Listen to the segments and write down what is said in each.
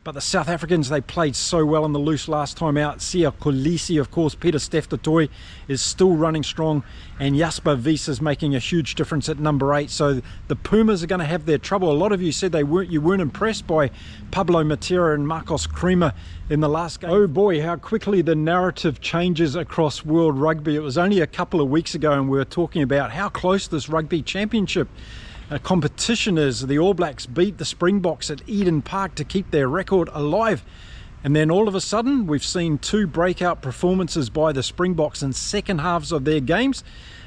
But the South Africans, they played so well in the loose last time out. Sia Kolisi, of course, Peter Steftotoy is still running strong, and Jasper Wiese is making a huge difference at number 8. So the Pumas are going to have their trouble. A lot of you said you weren't impressed by Pablo Matera and Marcos Krima in the last game. Oh boy, how quickly the narrative changes across world rugby. It was only a couple of weeks ago and we were talking about how close this Rugby Championship competition is. The All Blacks beat the Springboks at Eden Park to keep their record alive, and then all of a sudden we've seen 2 breakout performances by the Springboks in second halves of their games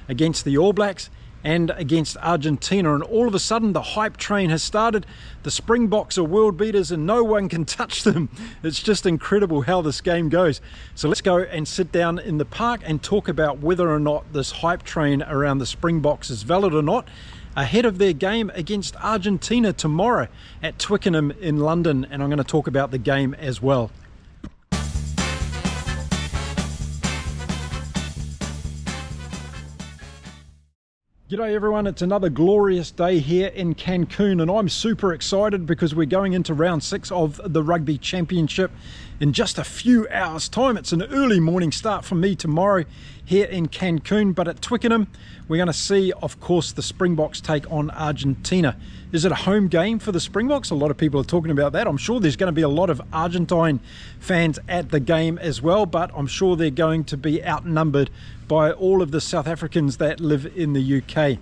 against the All Blacks and against Argentina, and all of a sudden the hype train has started. The Springboks are world beaters and no one can touch them. It's just incredible how this game goes. So let's go and sit down in the park and talk about whether or not this hype train around the Springboks is valid or not, ahead of their game against Argentina tomorrow at Twickenham in London, and I'm going to talk about the game as well. G'day everyone, it's another glorious day here in Cancun, and I'm super excited because we're going into round 6 of the Rugby Championship in just a few hours time. It's an early morning start for me tomorrow here in Cancun, but at Twickenham we're going to see, of course, the Springboks take on Argentina. Is it a home game for the Springboks? A lot of people are talking about that. I'm sure there's going to be a lot of Argentine fans at the game as well, but I'm sure they're going to be outnumbered by all of the South Africans that live in the UK.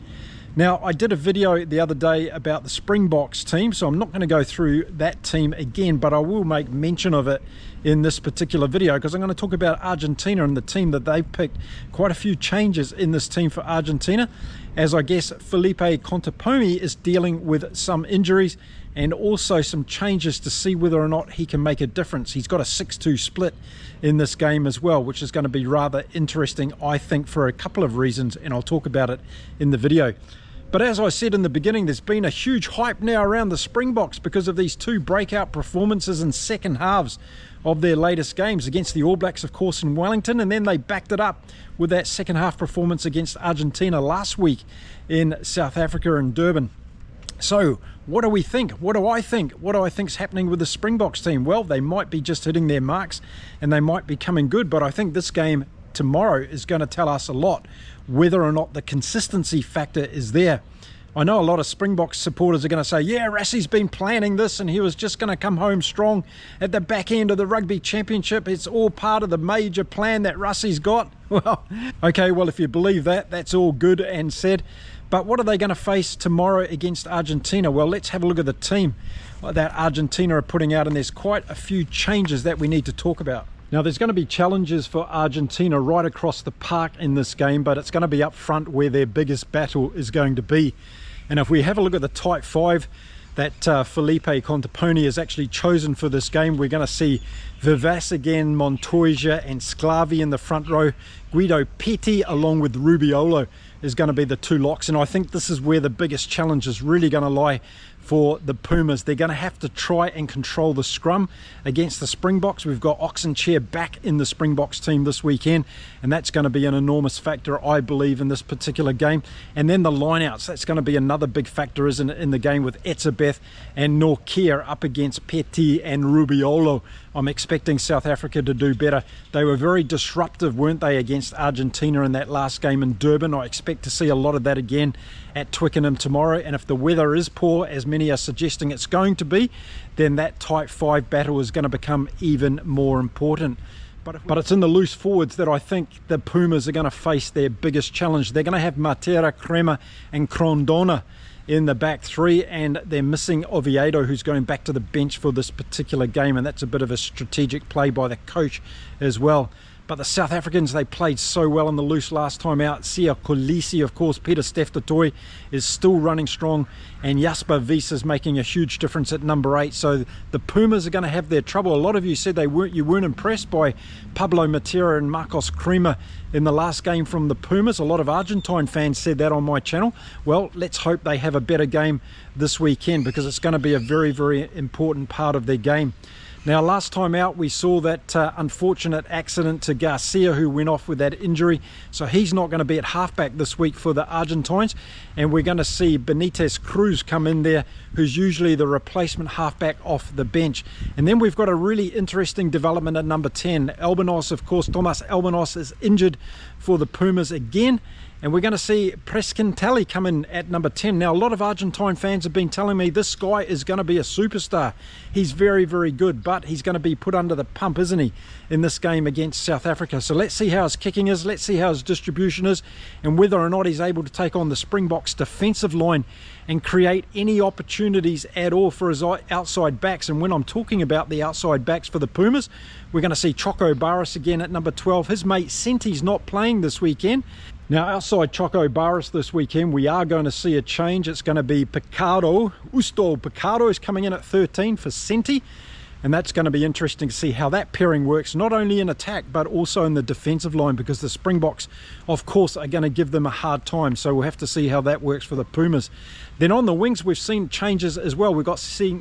Now, I did a video the other day about the Springboks team, so I'm not going to go through that team again, but I will make mention of it in this particular video because I'm going to talk about Argentina and the team that they've picked. Quite a few changes in this team for Argentina, as I guess Felipe Contepomi is dealing with some injuries and also some changes to see whether or not he can make a difference. He's got a 6-2 split in this game as well, which is going to be rather interesting, I think, for a couple of reasons, and I'll talk about it in the video. But as I said in the beginning, there's been a huge hype now around the Springboks because of these 2 breakout performances in second halves of their latest games against the All Blacks, of course, in Wellington, and then they backed it up with that second half performance against Argentina last week in South Africa and Durban. So what do we think? What do I think? What do I think's happening with the Springboks team? Well, they might be just hitting their marks and they might be coming good, but I think this game tomorrow is going to tell us a lot whether or not the consistency factor is there. I know a lot of Springboks supporters are going to say, yeah, Rassie's been planning this and he was just going to come home strong at the back end of the Rugby Championship. It's all part of the major plan that Rassie's got. Well, okay, well, if you believe that, that's all good and said. But what are they going to face tomorrow against Argentina? Well, let's have a look at the team that Argentina are putting out, and there's quite a few changes that we need to talk about. Now, there's going to be challenges for Argentina right across the park in this game, but it's going to be up front where their biggest battle is going to be. And if we have a look at the type 5 that Felipe Contepomi has actually chosen for this game, we're going to see Vivas again, Montoya and Sclavi in the front row. Guido Petti along with Rubiolo is going to be the 2 locks, and I think this is where the biggest challenge is really going to lie for the Pumas. They're going to have to try and control the scrum against the Springboks. We've got Oxenchair back in the Springboks team this weekend, and that's going to be an enormous factor, I believe, in this particular game. And then the lineouts, that's going to be another big factor, isn't it, in the game with Etzebeth and Norkier up against Petti and Rubiolo. I'm expecting South Africa to do better. They were very disruptive, weren't they, against Argentina in that last game in Durban. I expect to see a lot of that again at Twickenham tomorrow, and if the weather is poor, as many are suggesting it's going to be, then that type 5 battle is going to become even more important. But it's in the loose forwards that I think the Pumas are going to face their biggest challenge. They're going to have Matera, Crema and Crondona in the back 3, and they're missing Oviedo, who's going back to the bench for this particular game, and that's a bit of a strategic play by the coach as well. But the South Africans, they played so well in the loose last time out. Sia Kolisi, of course, Peter Steftotoy is still running strong, and Jasper Wiese is making a huge difference at number 8. So the Pumas are going to have their trouble. A lot of you said you weren't impressed by Pablo Matera and Marcos Krima in the last game from the Pumas. A lot of Argentine fans said that on my channel. Well, let's hope they have a better game this weekend, because it's going to be a very, very important part of their game. Now, last time out, we saw that unfortunate accident to Garcia, who went off with that injury. So he's not going to be at halfback this week for the Argentines. And we're going to see Benitez Cruz come in there, who's usually the replacement halfback off the bench. And then we've got a really interesting development at number 10. Albanos, of course, Tomas Albanos is injured for the Pumas again. And we're going to see Preskintelli come in at number 10. Now, a lot of Argentine fans have been telling me this guy is going to be a superstar. He's very, very good, but he's going to be put under the pump, isn't he, in this game against South Africa. So let's see how his kicking is, let's see how his distribution is, and whether or not he's able to take on the Springboks defensive line and create any opportunities at all for his outside backs. And when I'm talking about the outside backs for the Pumas, we're going to see Choco Barras again at number 12. His mate Senti's not playing this weekend. Now, outside Choco Barras this weekend, we are going to see a change. It's going to be Picado. Picado is coming in at 13 for Senti. And that's going to be interesting to see how that pairing works, not only in attack, but also in the defensive line, because the Springboks, of course, are going to give them a hard time. So we'll have to see how that works for the Pumas. Then on the wings, we've seen changes as well. We're going to see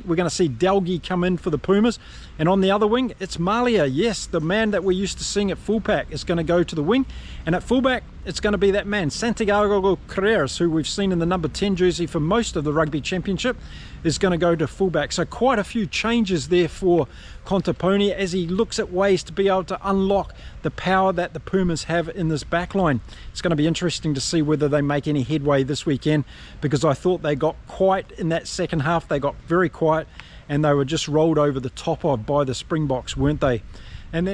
Delgi come in for the Pumas. And on the other wing, it's Malia. Yes, the man that we're used to seeing at fullback is going to go to the wing. And at fullback, it's going to be that man, Santiago Carreras, who we've seen in the number 10 jersey for most of the Rugby Championship, is going to go to fullback. So quite a few changes there for Contaponi as he looks at ways to be able to unlock the power that the Pumas have in this back line. It's going to be interesting to see whether they make any headway this weekend, because I thought they got quiet in that second half. They got very quiet and they were just rolled over the top of by the Springboks, weren't they? And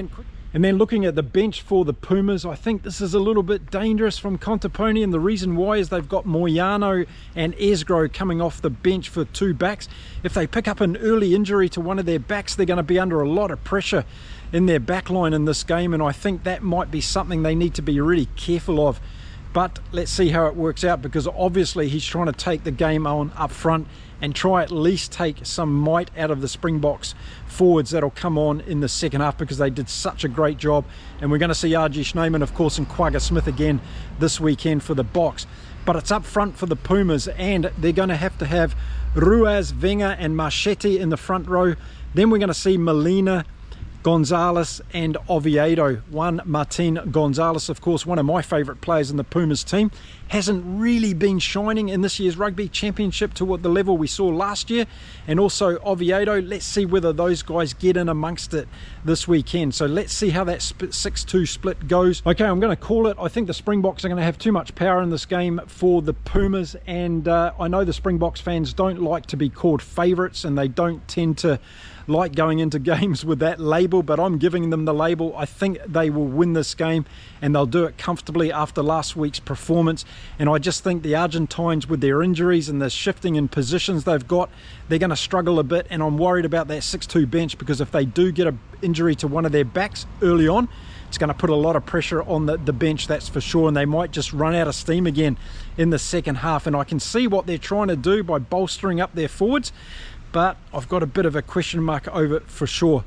then looking at the bench for the Pumas, I think this is a little bit dangerous from Contaponi, and the reason why is they've got Moyano and Esgro coming off the bench for two backs. If they pick up an early injury to one of their backs, they're going to be under a lot of pressure in their back line in this game, and I think that might be something they need to be really careful of. But let's see how it works out, because obviously he's trying to take the game on up front and try at least take some might out of the Springboks forwards that'll come on in the second half, because they did such a great job. And we're going to see RG Schneemann, of course, and Quagga Smith again this weekend for the Boks. But it's up front for the Pumas, and they're going to have Ruiz, Wenger and Marchetti in the front row. Then we're going to see Molina, Gonzalez and Oviedo. Juan Martin Gonzalez, of course, one of my favourite players in the Pumas team, hasn't really been shining in this year's Rugby Championship to what the level we saw last year. And also Oviedo, let's see whether those guys get in amongst it this weekend. So let's see how that 6-2 split goes. Okay, I'm going to call it. I think the Springboks are going to have too much power in this game for the Pumas, and I know the Springboks fans don't like to be called favourites, and they don't tend to like going into games with that label, but I'm giving them the label. I think they will win this game, and they'll do it comfortably after last week's performance. And I just think the Argentines, with their injuries and the shifting in positions they've got, they're going to struggle a bit, and I'm worried about that 6-2 bench, because if they do get an injury to one of their backs early on, it's going to put a lot of pressure on the bench, that's for sure, and they might just run out of steam again in the second half. And I can see what they're trying to do by bolstering up their forwards, but I've got a bit of a question mark over it for sure.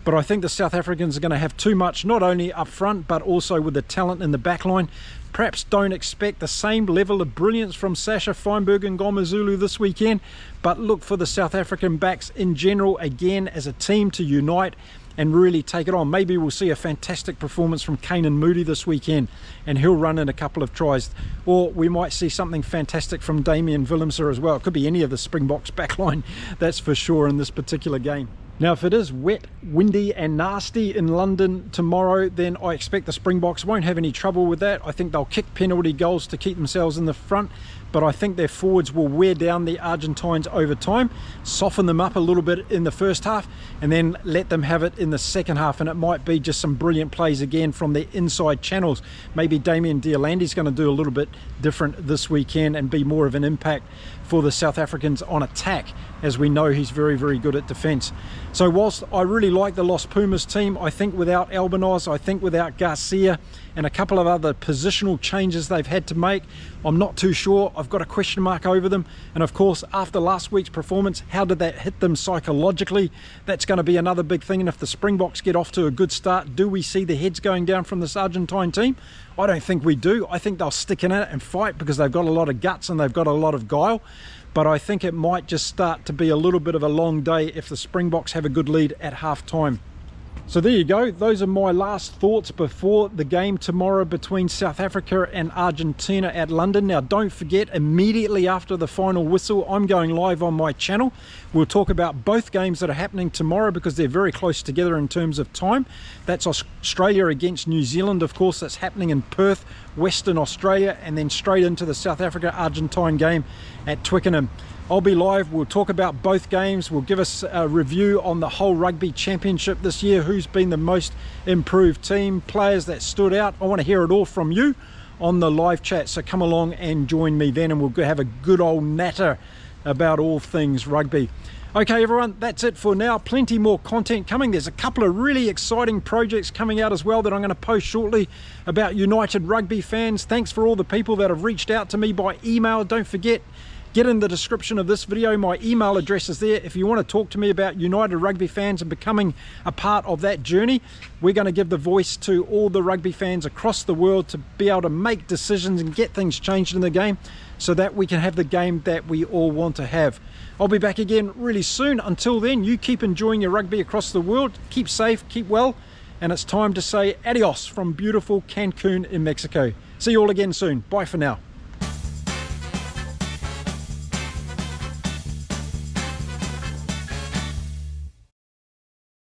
But I think the South Africans are going to have too much, not only up front, but also with the talent in the back line. Perhaps don't expect the same level of brilliance from Sasha Feinberg and Gomezulu this weekend, but look for the South African backs in general, again, as a team to unite and really take it on. Maybe we'll see a fantastic performance from Kanan Moody this weekend, and he'll run in a couple of tries. Or we might see something fantastic from Damian Willemser as well. It could be any of the Springboks backline, that's for sure, in this particular game. Now, if it is wet, windy and nasty in London tomorrow, then I expect the Springboks won't have any trouble with that. I think they'll kick penalty goals to keep themselves in the front, but I think their forwards will wear down the Argentines over time, soften them up a little bit in the first half, and then let them have it in the second half. And it might be just some brilliant plays again from their inside channels. Maybe Damien Deolandi's going to do a little bit different this weekend and be more of an impact for the South Africans on attack, as we know he's very, very good at defence. So whilst I really like the Los Pumas team, I think without Albanos, I think without Garcia and a couple of other positional changes they've had to make, I'm not too sure. I've got a question mark over them. And of course, after last week's performance, how did that hit them psychologically? That's going to be another big thing. And if the Springboks get off to a good start, do we see the heads going down from this Argentine team? I don't think we do. I think they'll stick in it and fight, because they've got a lot of guts and they've got a lot of guile. but I think it might just start to be a little bit of a long day if the Springboks have a good lead at half time. So there you go, those are my last thoughts before the game tomorrow between South Africa and Argentina at London. Now don't forget, immediately after the final whistle, I'm going live on my channel. We'll talk about both games that are happening tomorrow because they're very close together in terms of time. That's Australia against New Zealand, of course, that's happening in Perth, Western Australia, and then straight into the South Africa-Argentine game at Twickenham. I'll be live, we'll talk about both games, we'll give us a review on the whole Rugby Championship this year, who's been the most improved team, players that stood out. I want to hear it all from you on the live chat, so come along and join me then and we'll have a good old natter about all things rugby. Okay everyone, that's it for now. Plenty more content coming. There's a couple of really exciting projects coming out as well that I'm going to post shortly about United Rugby fans. Thanks for all the people that have reached out to me by email. Don't forget, get in the description of this video, my email address is there. If you want to talk to me about United Rugby fans and becoming a part of that journey, we're going to give the voice to all the rugby fans across the world to be able to make decisions and get things changed in the game so that we can have the game that we all want to have. I'll be back again really soon. Until then, you keep enjoying your rugby across the world. Keep safe, keep well, and it's time to say adios from beautiful Cancun in Mexico. See you all again soon. Bye for now.